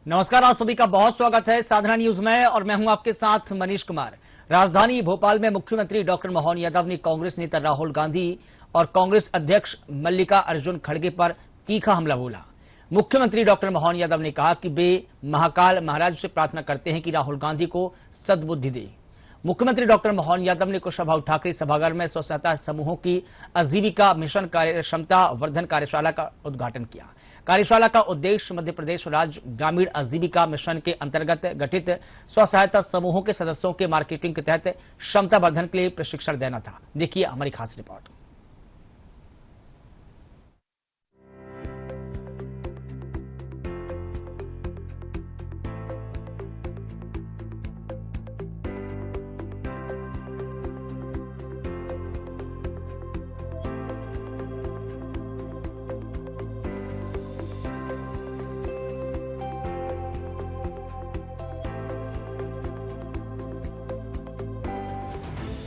नमस्कार, आप सभी का बहुत स्वागत है साधना न्यूज में और मैं हूं आपके साथ मनीष कुमार। राजधानी भोपाल में मुख्यमंत्री डॉक्टर मोहन यादव ने कांग्रेस नेता राहुल गांधी और कांग्रेस अध्यक्ष मल्लिका अर्जुन खड़गे पर तीखा हमला बोला। मुख्यमंत्री डॉक्टर मोहन यादव ने कहा कि वे महाकाल महाराज से प्रार्थना करते हैं कि राहुल गांधी को सद्बुद्धि दे। मुख्यमंत्री डॉक्टर मोहन यादव ने कुशाभाऊ ठाकरे सभागार में स्व सहायता समूहों की आजीविका मिशन कार्यक्षमता वर्धन कार्यशाला का उद्घाटन किया। कार्यशाला का उद्देश्य मध्य प्रदेश राज्य ग्रामीण आजीविका मिशन के अंतर्गत गठित स्व सहायता समूहों के सदस्यों के मार्केटिंग के तहत क्षमता वर्धन के लिए प्रशिक्षण देना था। देखिए हमारी खास रिपोर्ट।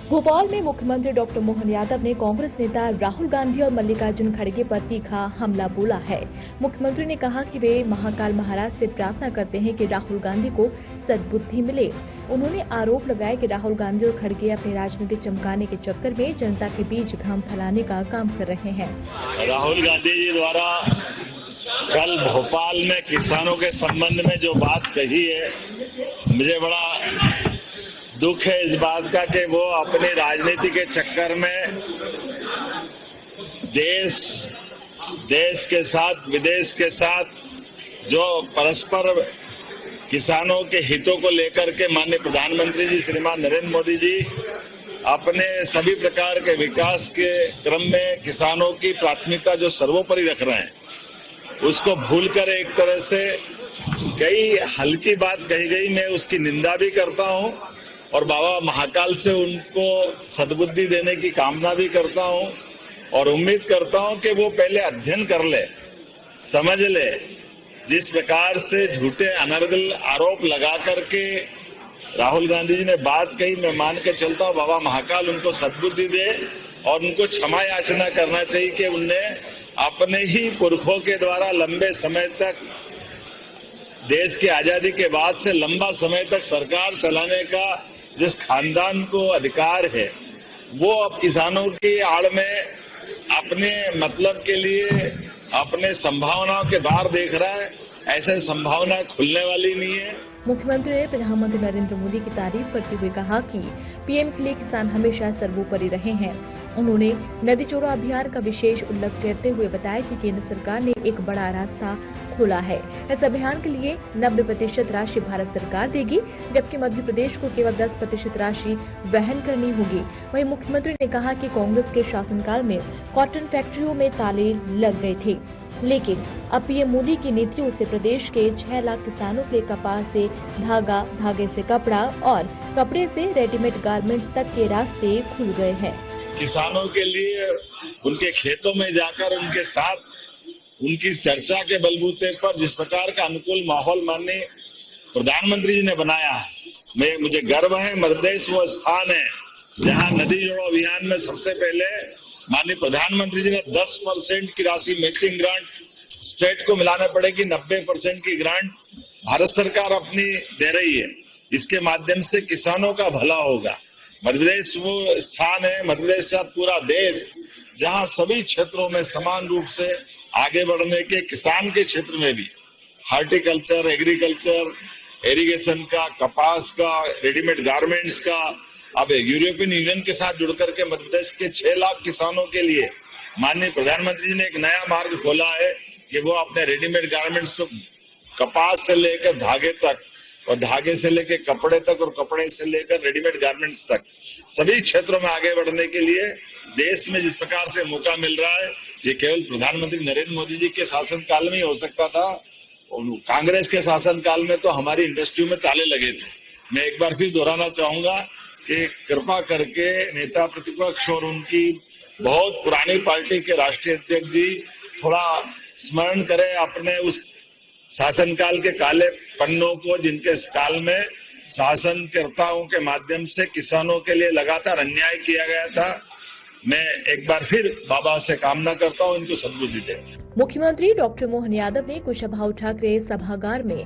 भोपाल में मुख्यमंत्री डॉक्टर मोहन यादव ने कांग्रेस नेता राहुल गांधी और मल्लिकार्जुन खड़गे पर तीखा हमला बोला है। मुख्यमंत्री ने कहा कि वे महाकाल महाराज से प्रार्थना करते हैं कि राहुल गांधी को सद्बुद्धि मिले। उन्होंने आरोप लगाया कि राहुल गांधी और खड़गे अपनी राजनीति चमकाने के चक्कर में जनता के बीच भ्रम फैलाने का काम कर रहे हैं। राहुल गांधी जी द्वारा कल भोपाल में किसानों के संबंध में जो बात कही है, मुझे बड़ा दुख है इस बात का कि वो अपनी राजनीति के चक्कर में देश के साथ विदेश के साथ जो परस्पर किसानों के हितों को लेकर के माननीय प्रधानमंत्री जी श्रीमान नरेंद्र मोदी जी अपने सभी प्रकार के विकास के क्रम में किसानों की प्राथमिकता जो सर्वोपरि रख रहे हैं, उसको भूलकर एक तरह से कई हल्की बात कही गई। मैं उसकी निंदा भी करता हूं और बाबा महाकाल से उनको सद्बुद्धि देने की कामना भी करता हूं और उम्मीद करता हूं कि वो पहले अध्ययन कर ले, समझ ले। जिस प्रकार से झूठे अनर्गल आरोप लगा करके राहुल गांधी जी ने बात कही, मैं मान के चलता हूं बाबा महाकाल उनको सद्बुद्धि दे और उनको क्षमा याचना करना चाहिए कि उनने अपने ही पुरखों के द्वारा लंबे समय तक देश की आजादी के बाद से लंबा समय तक सरकार चलाने का जिस खानदान को अधिकार है, वो अब किसानों की आड़ में अपने मतलब के लिए अपने संभावनाओं के बाहर देख रहा है। ऐसे संभावना खुलने वाली नहीं है। मुख्यमंत्री ने प्रधानमंत्री नरेंद्र मोदी की तारीफ करते हुए कहा कि पीएम के लिए किसान हमेशा सर्वोपरि रहे हैं। उन्होंने नदी जोड़ो अभियान का विशेष उल्लेख करते हुए बताया कि केंद्र सरकार ने एक बड़ा रास्ता खोला है। इस अभियान के लिए 90% राशि भारत सरकार देगी, जबकि मध्य प्रदेश को केवल 10% राशि वहन करनी होगी। वहीं मुख्यमंत्री ने कहा कि कांग्रेस के शासनकाल में कॉटन फैक्ट्रियों में ताले लग गए थे, लेकिन अब पीएम मोदी की नीतियों से प्रदेश के 6 लाख किसानों के लिए कपास से धागा, धागे से कपड़ा और कपड़े से रेडीमेड गारमेंट्स तक के रास्ते खुल गए हैं। किसानों के लिए उनके खेतों में जाकर उनके साथ उनकी चर्चा के बलबूते पर जिस प्रकार का अनुकूल माहौल माननीय प्रधानमंत्री जी ने बनाया है, मुझे गर्व है। मध्य प्रदेश वो स्थान है जहां नदी जोड़ो अभियान में सबसे पहले माननीय प्रधानमंत्री जी ने 10% की राशि मैचिंग ग्रांट स्टेट को मिलाना पड़ेगी, 90% की ग्रांट भारत सरकार अपनी दे रही है। इसके माध्यम से किसानों का भला होगा। मध्य प्रदेश वो स्थान है, मध्य प्रदेश का पूरा देश, जहां सभी क्षेत्रों में समान रूप से आगे बढ़ने के, किसान के क्षेत्र में भी हार्टिकल्चर, एग्रीकल्चर, इरिगेशन का, कपास का, रेडीमेड गारमेंट्स का, अब यूरोपियन यूनियन के साथ जुड़कर के मध्य प्रदेश के 6 लाख किसानों के लिए माननीय प्रधानमंत्री जी ने एक नया मार्ग खोला है कि वो अपने रेडीमेड गारमेंट्स को कपास से लेकर धागे तक और धागे से लेकर कपड़े तक और कपड़े से लेकर रेडीमेड गारमेंट्स तक सभी क्षेत्रों में आगे बढ़ने के लिए देश में जिस प्रकार से मौका मिल रहा है, ये केवल प्रधानमंत्री नरेंद्र मोदी जी के शासनकाल में ही हो सकता था। कांग्रेस के शासनकाल में तो हमारी इंडस्ट्री में ताले लगे थे। मैं एक बार फिर दोहराना चाहूंगा कि कृपा करके नेता प्रतिपक्ष और उनकी बहुत पुरानी पार्टी के राष्ट्रीय अध्यक्ष जी थोड़ा स्मरण करें अपने उस शासनकाल के काले पन्नों को, जिनके काल में शासनकर्ताओं के माध्यम से किसानों के लिए लगातार अन्याय किया गया था। मैं एक बार फिर बाबा से कामना करता हूं इनको सद्बुद्धि दे। मुख्यमंत्री डॉक्टर मोहन यादव ने कुशाभाऊ ठाकरे सभागार में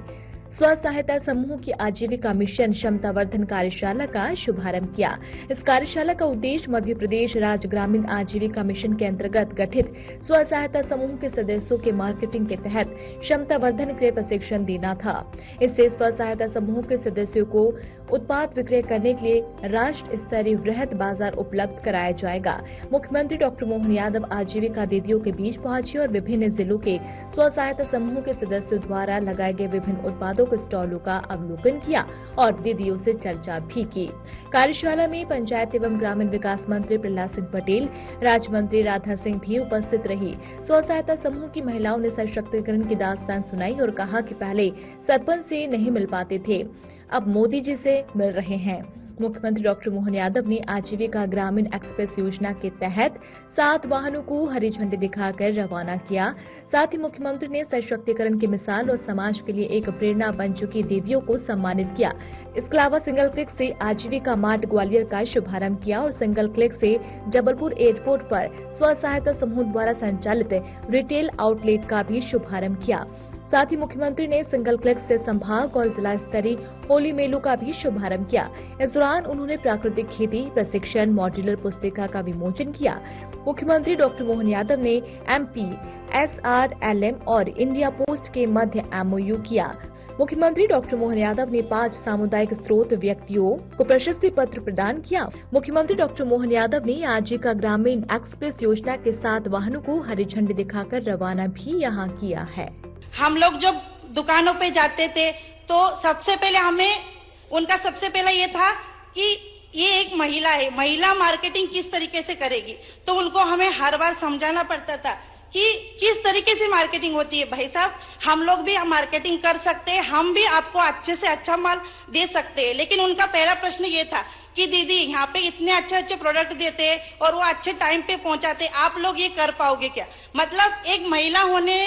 स्व सहायता समूह की आजीविका मिशन क्षमतावर्धन कार्यशाला का शुभारंभ किया। इस कार्यशाला का उद्देश्य मध्य प्रदेश राज्य ग्रामीण आजीविका मिशन के अंतर्गत गठित स्व सहायता समूह के सदस्यों के मार्केटिंग के तहत क्षमतावर्धन के लिए प्रशिक्षण देना था। इससे स्व सहायता समूह के सदस्यों को उत्पाद विक्रय करने के लिए राष्ट्र स्तरीय वृहद बाजार उपलब्ध कराया जाएगा। मुख्यमंत्री डॉक्टर मोहन यादव आजीविका दीदियों के बीच पहुंचे और विभिन्न जिलों के स्व सहायता समूह के सदस्यों द्वारा लगाए गए विभिन्न उत्पादों के स्टॉलों का अवलोकन किया और दीदियों से चर्चा भी की। कार्यशाला में पंचायत एवं ग्रामीण विकास मंत्री प्रहलाद सिंह पटेल, राज्य मंत्री राधा सिंह भी उपस्थित रही। स्व सहायता समूह की महिलाओं ने सशक्तिकरण की दास्तान सुनाई और कहा कि पहले सरपंच से नहीं मिल पाते थे, अब मोदी जी से मिल रहे हैं। मुख्यमंत्री डॉक्टर मोहन यादव ने आजीविका ग्रामीण एक्सप्रेस योजना के तहत 7 वाहनों को हरी झंडी दिखाकर रवाना किया। साथ ही मुख्यमंत्री ने सशक्तिकरण की मिसाल और समाज के लिए एक प्रेरणा बन चुकी दीदियों को सम्मानित किया। इसके अलावा सिंगल क्लिक से आजीविका मार्ट ग्वालियर का शुभारंभ किया और सिंगल क्लिक से जबलपुर एयरपोर्ट पर स्व सहायता समूह द्वारा संचालित रिटेल आउटलेट का भी शुभारंभ किया। साथ ही मुख्यमंत्री ने सिंगल क्लिक से संभाग और जिला स्तरीय होली मेलों का भी शुभारंभ किया। इस दौरान उन्होंने प्राकृतिक खेती प्रशिक्षण मॉड्यूलर पुस्तिका का विमोचन किया। मुख्यमंत्री डॉक्टर मोहन यादव ने MP, SRLM और इंडिया पोस्ट के मध्य MOU किया। मुख्यमंत्री डॉक्टर मोहन यादव ने 5 सामुदायिक स्रोत व्यक्तियों को प्रशस्ति पत्र प्रदान किया। मुख्यमंत्री डॉक्टर मोहन यादव ने आजीविका ग्रामीण एक्सप्रेस योजना के 7 वाहनों को हरी झंडी दिखाकर रवाना भी यहाँ किया है। हम लोग जब दुकानों पे जाते थे तो सबसे पहले हमें उनका सबसे पहला ये था कि ये एक महिला है, महिला मार्केटिंग किस तरीके से करेगी, तो उनको हमें हर बार समझाना पड़ता था कि किस तरीके से मार्केटिंग होती है। भाई साहब, हम लोग भी मार्केटिंग कर सकते हैं, हम भी आपको अच्छे से अच्छा माल दे सकते हैं। लेकिन उनका पहला प्रश्न ये था कि दीदी यहाँ पे इतने अच्छे अच्छे प्रोडक्ट देते हैं और वो अच्छे टाइम पे पहुंचाते, आप लोग ये कर पाओगे क्या? मतलब एक महिला होने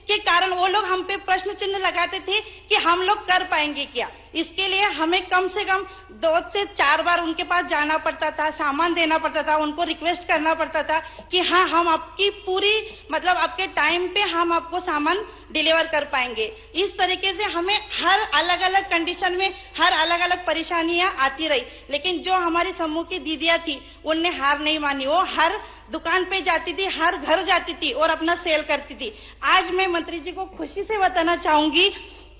के कारण वो लोग हम पे प्रश्न चिन्ह लगाते थे कि हम लोग कर पाएंगे क्या। इसके लिए हमें कम से कम 2 से 4 बार उनके पास जाना पड़ता था, सामान देना पड़ता था, उनको रिक्वेस्ट करना पड़ता था कि हाँ, हम आपकी पूरी मतलब आपके टाइम पे हम आपको सामान डिलीवर कर पाएंगे। इस तरीके से हमें हर अलग अलग कंडीशन में हर अलग अलग परेशानियां आती रही, लेकिन जो हमारी समूह की दीदियां थी उनने हार नहीं मानी। वो हर दुकान पे जाती थी, हर घर जाती थी और अपना सेल करती थी। आज मैं मंत्री जी को खुशी से बताना चाहूंगी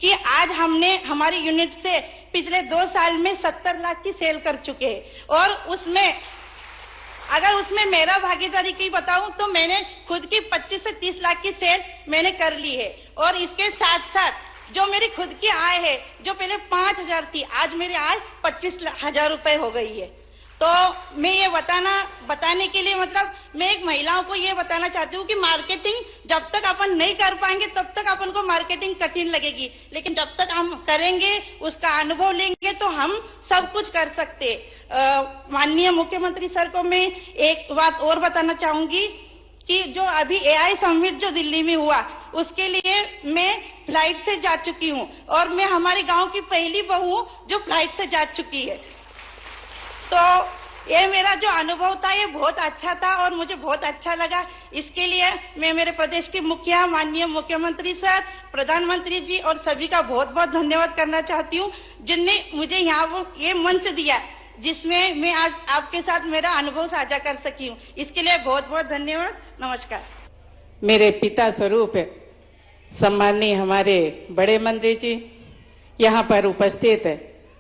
कि आज हमने हमारी यूनिट से पिछले 2 साल में 70 लाख की सेल कर चुके हैं और उसमें अगर उसमें मेरा भागीदारी की बताऊं तो मैंने खुद की 25 से 30 लाख की सेल मैंने कर ली है। और इसके साथ साथ जो मेरी खुद की आय है, जो पहले 5,000 थी, आज मेरी आय 25,000 रुपए हो गई है। तो मैं ये बताने के लिए मतलब मैं एक महिलाओं को ये बताना चाहती हूँ कि मार्केटिंग जब तक अपन नहीं कर पाएंगे तब तक अपन को मार्केटिंग कठिन लगेगी, लेकिन जब तक हम करेंगे, उसका अनुभव लेंगे तो हम सब कुछ कर सकते। माननीय मुख्यमंत्री सर को मैं एक बात और बताना चाहूंगी कि जो अभी AI समिट जो दिल्ली में हुआ उसके लिए मैं फ्लाइट से जा चुकी हूँ और मैं हमारे गांव की पहली बहू हूँ जो फ्लाइट से जा चुकी है। तो ये मेरा जो अनुभव था ये बहुत अच्छा था और मुझे बहुत अच्छा लगा। इसके लिए मैं मेरे प्रदेश के मुखिया माननीय मुख्यमंत्री सर, प्रधानमंत्री जी और सभी का बहुत बहुत धन्यवाद करना चाहती हूँ जिनने मुझे यहाँ ये मंच दिया जिसमें मैं आज आपके साथ मेरा अनुभव साझा कर सकी हूँ। इसके लिए बहुत बहुत धन्यवाद। नमस्कार। मेरे पिता स्वरूप सम्माननीय हमारे बड़े मंत्री जी, यहाँ पर उपस्थित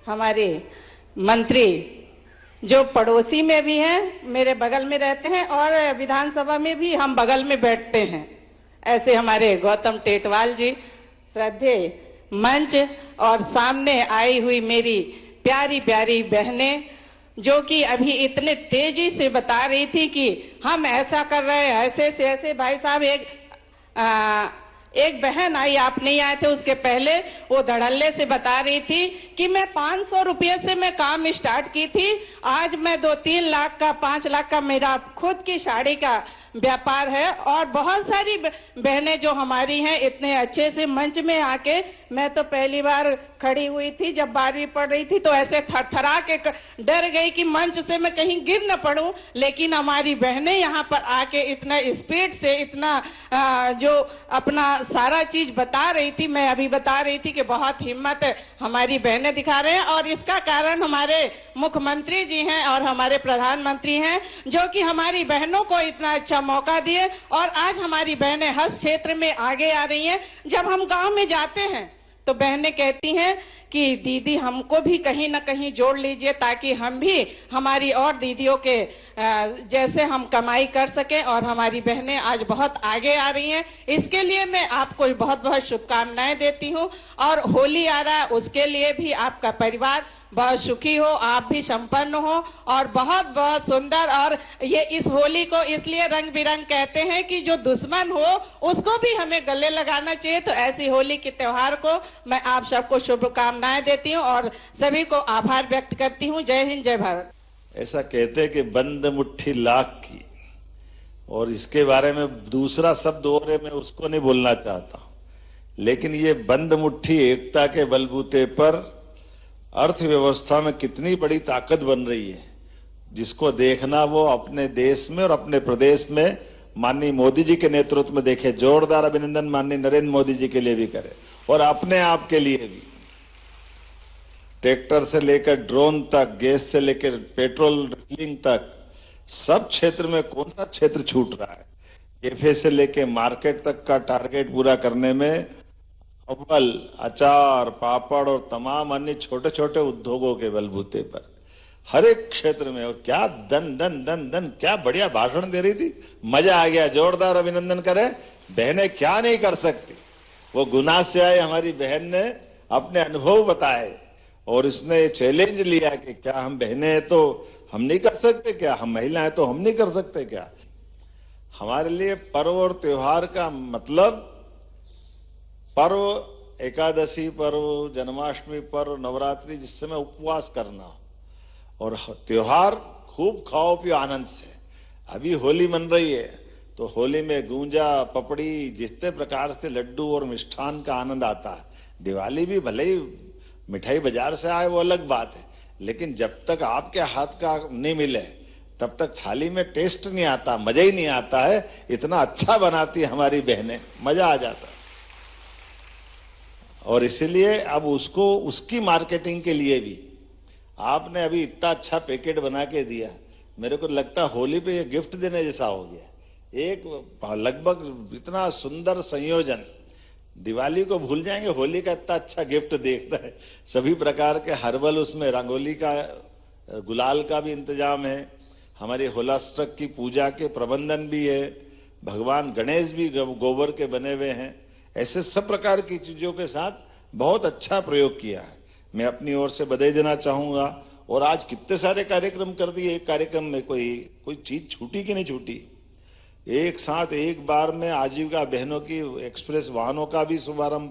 हमारे मंत्री जो पड़ोसी में भी हैं, मेरे बगल में रहते हैं और विधानसभा में भी हम बगल में बैठते हैं, ऐसे हमारे गौतम टेटवाल जी, श्रद्धे मंच और सामने आई हुई मेरी प्यारी प्यारी बहनें जो कि अभी इतने तेजी से बता रही थी कि हम ऐसा कर रहे हैं, ऐसे से ऐसे। भाई साहब, एक बहन आई, आप नहीं आए थे उसके पहले, वो धड़ल्ले से बता रही थी कि मैं 500 रुपये से मैं काम स्टार्ट की थी, आज मैं 2-3 लाख का 5 लाख का मेरा खुद की साड़ी का व्यापार है। और बहुत सारी बहनें जो हमारी हैं इतने अच्छे से मंच में आके, मैं तो पहली बार खड़ी हुई थी जब 12वीं पढ़ रही थी, तो ऐसे थरथरा के डर गई कि मंच से मैं कहीं गिर न पड़ूं। लेकिन हमारी बहनें यहाँ पर आके इतना स्पीड से, इतना जो अपना सारा चीज बता रही थी, मैं अभी बता रही थी कि बहुत हिम्मत हमारी बहनें दिखा रहे हैं। और इसका कारण हमारे मुख्यमंत्री जी हैं और हमारे प्रधानमंत्री हैं, जो कि हमारी बहनों को इतना अच्छा मौका दिए। और आज हमारी बहनें हर क्षेत्र में आगे आ रही हैं। जब हम गांव में जाते हैं तो बहनें कहती हैं कि दीदी हमको भी कहीं ना कहीं जोड़ लीजिए, ताकि हम भी हमारी और दीदियों के जैसे हम कमाई कर सकें। और हमारी बहनें आज बहुत आगे आ रही हैं। इसके लिए मैं आपको बहुत बहुत शुभकामनाएं देती हूं। और होली आ रहा है, उसके लिए भी आपका परिवार बहुत सुखी हो, आप भी संपन्न हो और बहुत बहुत सुंदर। और ये इस होली को इसलिए रंग बिरंग कहते हैं कि जो दुश्मन हो उसको भी हमें गले लगाना चाहिए। तो ऐसी होली के त्योहार को मैं आप सबको शुभकामनाएं देती हूं और सभी को आभार व्यक्त करती हूं। जय हिंद, जय भारत। ऐसा कहते हैं कि बंद मुट्ठी लाख की, और इसके बारे में दूसरा शब्द और है, मैं उसको नहीं बोलना चाहता, लेकिन ये बंद मुट्ठी एकता के बलबूते पर अर्थव्यवस्था में कितनी बड़ी ताकत बन रही है, जिसको देखना वो अपने देश में और अपने प्रदेश में माननीय मोदी जी के नेतृत्व में देखे। जोरदार अभिनंदन माननीय नरेंद्र मोदी जी के लिए भी करे और अपने आप के लिए भी। ट्रैक्टर से लेकर ड्रोन तक, गैस से लेकर पेट्रोल रिफिलिंग तक, सब क्षेत्र में कौन सा क्षेत्र छूट रहा है। कैफे से लेकर मार्केट तक का टारगेट पूरा करने में अव्वल अचार, पापड़ और तमाम अन्य छोटे छोटे उद्योगों के बलबूते पर हर एक क्षेत्र में। और क्या दन दन दन दन, क्या बढ़िया भाषण दे रही थी, मजा आ गया। जोरदार अभिनंदन करें। बहनें क्या नहीं कर सकती। वो गुना से आए हमारी बहन ने अपने अनुभव बताए और इसने चैलेंज लिया कि क्या हम बहनें हैं तो हम नहीं कर सकते क्या, हम महिला हैं तो हम नहीं कर सकते क्या। हमारे लिए पर्व और त्योहार का मतलब, पर्व एकादशी पर्व, जन्माष्टमी पर्व, नवरात्रि, जिस समय उपवास करना, और त्योहार खूब खाओ पियो आनंद से। अभी होली मन रही है तो होली में गूंजा, पपड़ी, जितने प्रकार से लड्डू और मिष्ठान का आनंद आता है। दिवाली भी भले ही मिठाई बाजार से आए वो अलग बात है, लेकिन जब तक आपके हाथ का नहीं मिले तब तक थाली में टेस्ट नहीं आता, मजा ही नहीं आता है। इतना अच्छा बनाती है हमारी बहनें, मजा आ जाता है। और इसलिए अब उसको, उसकी मार्केटिंग के लिए भी आपने अभी इतना अच्छा पैकेट बना के दिया, मेरे को लगता है होली पे ये गिफ्ट देने जैसा हो गया। एक लगभग इतना सुंदर संयोजन, दिवाली को भूल जाएंगे, होली का इतना अच्छा गिफ्ट देख रहे हैं। सभी प्रकार के हर्बल, उसमें रंगोली का, गुलाल का भी इंतजाम है, हमारी होलाष्टक की पूजा के प्रबंधन भी है, भगवान गणेश भी गोबर के बने हुए हैं। ऐसे सब प्रकार की चीजों के साथ बहुत अच्छा प्रयोग किया है। मैं अपनी ओर से बधाई देना चाहूंगा। और आज कितने सारे कार्यक्रम कर दिए। एक कार्यक्रम में कोई चीज छूटी कि नहीं छूटी। एक साथ एक बार में आजीविका बहनों की एक्सप्रेस वाहनों का भी शुभारंभ,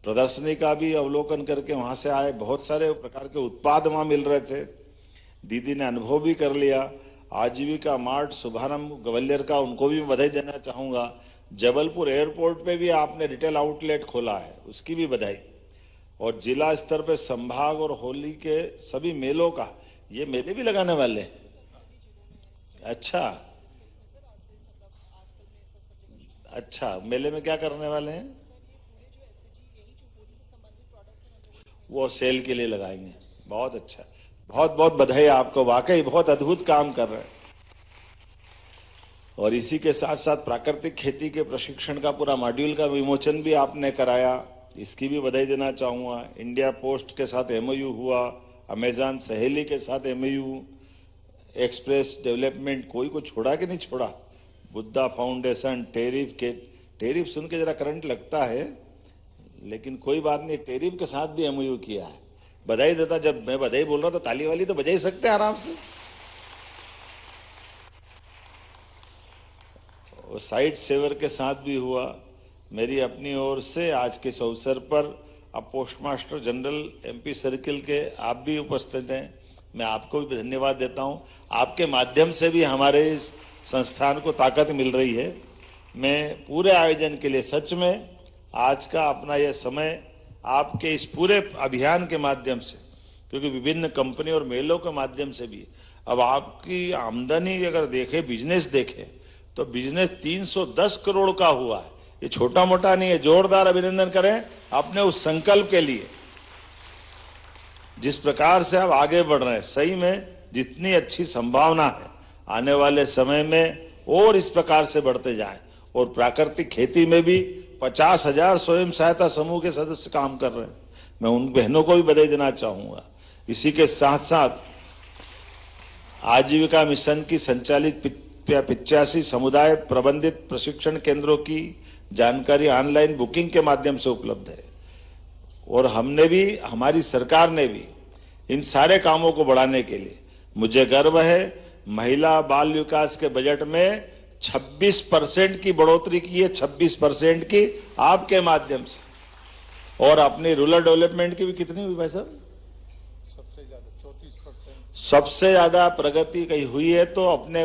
प्रदर्शनी का भी अवलोकन करके वहां से आए, बहुत सारे प्रकार के उत्पाद वहां मिल रहे थे। दीदी ने अनुभव भी कर लिया। आजीविका मार्ट शुभारंभ ग्वालियर का, उनको भी बधाई देना चाहूंगा। जबलपुर एयरपोर्ट पे भी आपने रिटेल आउटलेट खोला है, उसकी भी बधाई। और जिला स्तर पे संभाग और होली के सभी मेलों का, ये मेले भी लगाने वाले हैं। अच्छा, मेले में क्या करने वाले हैं? वो सेल के लिए लगाएंगे। बहुत अच्छा, बहुत बहुत बधाई आपको, वाकई बहुत अद्भुत काम कर रहे हैं। और इसी के साथ साथ प्राकृतिक खेती के प्रशिक्षण का पूरा मॉड्यूल का विमोचन भी आपने कराया, इसकी भी बधाई देना चाहूंगा। इंडिया पोस्ट के साथ एमओयू हुआ, अमेजॉन सहेली के साथ एमओयू, एक्सप्रेस डेवलपमेंट, कोई को छोड़ा कि नहीं छोड़ा। बुद्धा फाउंडेशन, टेरिफ सुन के जरा करंट लगता है, लेकिन कोई बात नहीं, टेरिफ के साथ भी एमओयू किया है। बधाई देता, जब मैं बधाई बोल रहा तो ताली वाली तो बजा ही सकते हैं आराम से। और साइट सेवर के साथ भी हुआ। मेरी अपनी ओर से आज के इस अवसर पर अब post master general MP circle के आप भी उपस्थित हैं, मैं आपको भी धन्यवाद देता हूं। आपके माध्यम से भी हमारे इस संस्थान को ताकत मिल रही है। मैं पूरे आयोजन के लिए सच में आज का अपना यह समय आपके इस पूरे अभियान के माध्यम से, क्योंकि विभिन्न कंपनी और मेलों के माध्यम से भी अब आपकी आमदनी अगर देखें, बिजनेस देखें, तो बिजनेस 310 करोड़ का हुआ है। ये छोटा मोटा नहीं है। जोरदार अभिनंदन करें अपने उस संकल्प के लिए, जिस प्रकार से आप आगे बढ़ रहे हैं। सही में जितनी अच्छी संभावना है आने वाले समय में और इस प्रकार से बढ़ते जाएं। और प्राकृतिक खेती में भी 50,000 स्वयं सहायता समूह के सदस्य काम कर रहे हैं। मैं उन बहनों को भी बधाई देना चाहूंगा। इसी के साथ साथ आजीविका मिशन की संचालित 85 समुदाय प्रबंधित प्रशिक्षण केंद्रों की जानकारी ऑनलाइन बुकिंग के माध्यम से उपलब्ध है। और हमने भी, हमारी सरकार ने भी इन सारे कामों को बढ़ाने के लिए, मुझे गर्व है, महिला बाल विकास के बजट में 26% की बढ़ोतरी की है। 26% की आपके माध्यम से। और अपनी रूरल डेवलपमेंट की भी कितनी हुई भाई साहब? सबसे ज्यादा 34%। सबसे ज्यादा प्रगति कहीं हुई है तो अपने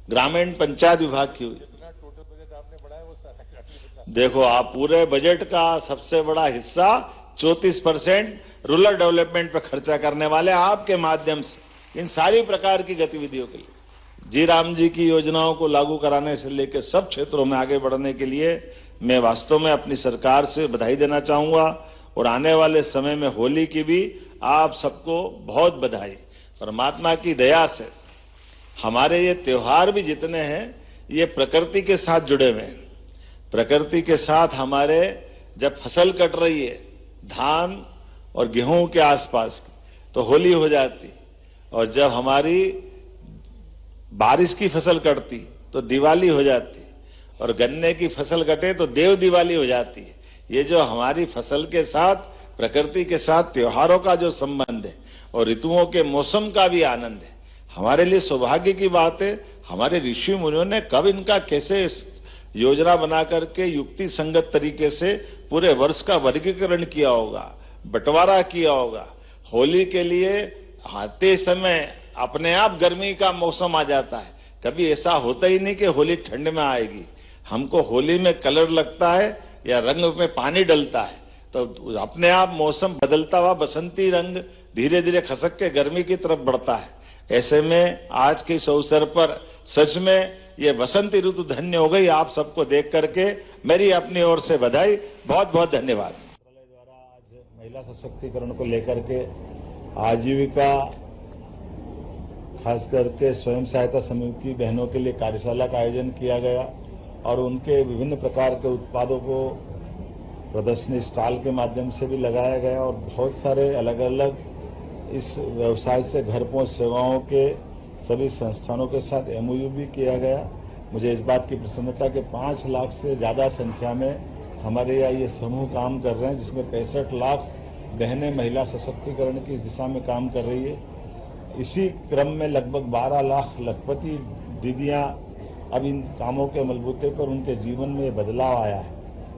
ग्रामीण पंचायत विभाग की हुई। जितना टोटल बजट आपने बढ़ाया वो सारा देखो, आप पूरे बजट का सबसे बड़ा हिस्सा 34% रूरल डेवलपमेंट पर खर्चा करने वाले आपके माध्यम से इन सारी प्रकार की गतिविधियों के लिए। जी राम जी की योजनाओं को लागू कराने से लेकर सब क्षेत्रों में आगे बढ़ने के लिए मैं वास्तव में अपनी सरकार से बधाई देना चाहूंगा। और आने वाले समय में होली की भी आप सबको बहुत बधाई। परमात्मा की दया से हमारे ये त्योहार भी जितने हैं ये प्रकृति के साथ जुड़े हुए हैं। प्रकृति के साथ हमारे जब फसल कट रही है धान और गेहूं के आसपास की, तो होली हो जाती, और जब हमारी बारिश की फसल कटती तो दिवाली हो जाती, और गन्ने की फसल कटे तो देव दिवाली हो जाती है। ये जो हमारी फसल के साथ, प्रकृति के साथ त्योहारों का जो संबंध है और ऋतुओं के मौसम का भी आनंद है, हमारे लिए सौभाग्य की बात है। हमारे ऋषि मुनियों ने कब इनका कैसे योजना बना करके युक्ति संगत तरीके से पूरे वर्ष का वर्गीकरण किया होगा, बंटवारा किया होगा। होली के लिए आते समय अपने आप गर्मी का मौसम आ जाता है। कभी ऐसा होता ही नहीं कि होली ठंड में आएगी। हमको होली में कलर लगता है या रंग में पानी डलता है, तो अपने आप मौसम बदलता हुआ बसंती रंग धीरे धीरे खसक के गर्मी की तरफ बढ़ता है। ऐसे में आज के इस अवसर पर सच में ये बसंती ऋतु धन्य हो गई। आप सबको देख करके मेरी अपनी ओर से बधाई, बहुत बहुत धन्यवाद। द्वारा आज महिला सशक्तिकरण को लेकर के आजीविका, खास करके स्वयं सहायता समूह की बहनों के लिए कार्यशाला का आयोजन किया गया और उनके विभिन्न प्रकार के उत्पादों को प्रदर्शनी स्टॉल के माध्यम से भी लगाया गया और बहुत सारे अलग अलग इस व्यवसाय से घर पहुंच सेवाओं के सभी संस्थानों के साथ एमओयू भी किया गया। मुझे इस बात की प्रसन्नता कि 5 लाख से ज्यादा संख्या में हमारे यहाँ ये समूह काम कर रहे हैं, जिसमें 65 लाख बहनें महिला सशक्तिकरण की दिशा में काम कर रही है। इसी क्रम में लगभग 12 लाख लखपति दीदियां अब इन कामों के बलबूते पर उनके जीवन में बदलाव आया है।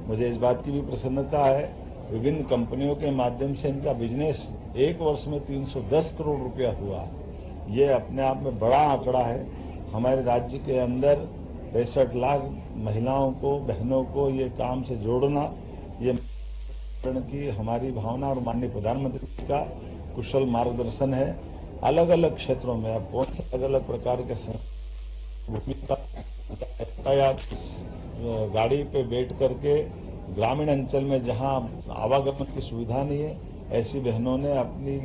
मुझे इस बात की भी प्रसन्नता है, विभिन्न कंपनियों के माध्यम से इनका बिजनेस 1 वर्ष में 310 करोड़ रुपया हुआ है। ये अपने आप में बड़ा आंकड़ा है। हमारे राज्य के अंदर 65 लाख महिलाओं को, बहनों को ये काम से जोड़ना, ये की हमारी भावना और माननीय प्रधानमंत्री का कुशल मार्गदर्शन है। अलग अलग क्षेत्रों में अब कौन से अलग अलग प्रकार के यातायात गाड़ी पे बैठ करके ग्रामीण अंचल में जहां आवागमन की सुविधा नहीं है, ऐसी बहनों ने अपनी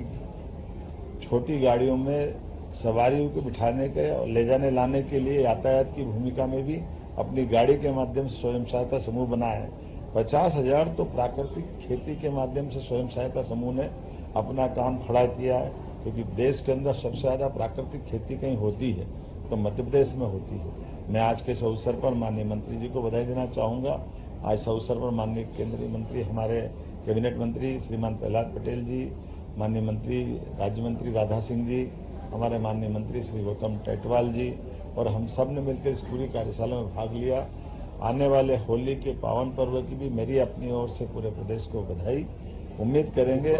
छोटी गाड़ियों में सवारियों को बिठाने के और ले जाने लाने के लिए यातायात की भूमिका में भी अपनी गाड़ी के माध्यम से स्वयं सहायता समूह बनाया है। 50,000 तो प्राकृतिक खेती के माध्यम से स्वयं सहायता समूह ने अपना काम खड़ा किया है, क्योंकि देश के अंदर सबसे ज्यादा प्राकृतिक खेती कहीं होती है तो मध्य प्रदेश में होती है। मैं आज के इस अवसर पर माननीय मंत्री जी को बधाई देना चाहूंगा। आज इस अवसर पर माननीय केंद्रीय मंत्री, हमारे कैबिनेट मंत्री श्रीमान प्रहलाद पटेल जी, माननीय मंत्री राज्य मंत्री राधा सिंह जी, हमारे माननीय मंत्री श्री गौतम टेटवाल जी और हम सब ने मिलकर इस पूरी कार्यशाला में भाग लिया। आने वाले होली के पावन पर्व की भी मेरी अपनी ओर से पूरे प्रदेश को बधाई। उम्मीद करेंगे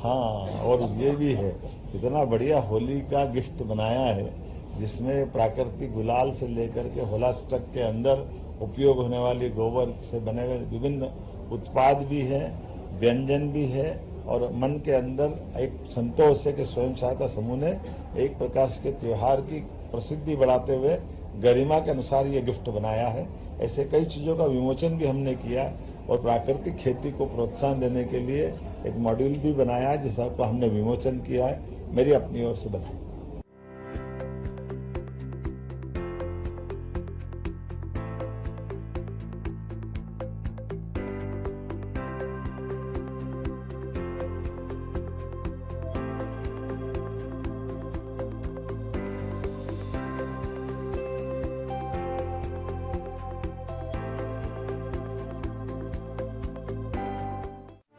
हाँ, और ये भी है, इतना बढ़िया होली का गिफ्ट बनाया है जिसमें प्राकृतिक गुलाल से लेकर के होलास्टक के अंदर उपयोग होने वाली गोबर से बने हुए विभिन्न उत्पाद भी है, व्यंजन भी है, और मन के अंदर एक संतोष है कि स्वयं सहायता समूह ने एक प्रकार के त्योहार की प्रसिद्धि बढ़ाते हुए गरिमा के अनुसार ये गिफ्ट बनाया है। ऐसे कई चीजों का विमोचन भी हमने किया और प्राकृतिक खेती को प्रोत्साहन देने के लिए एक मॉड्यूल भी बनाया है जिसका हमने विमोचन किया है। मेरी अपनी ओर से बधाई।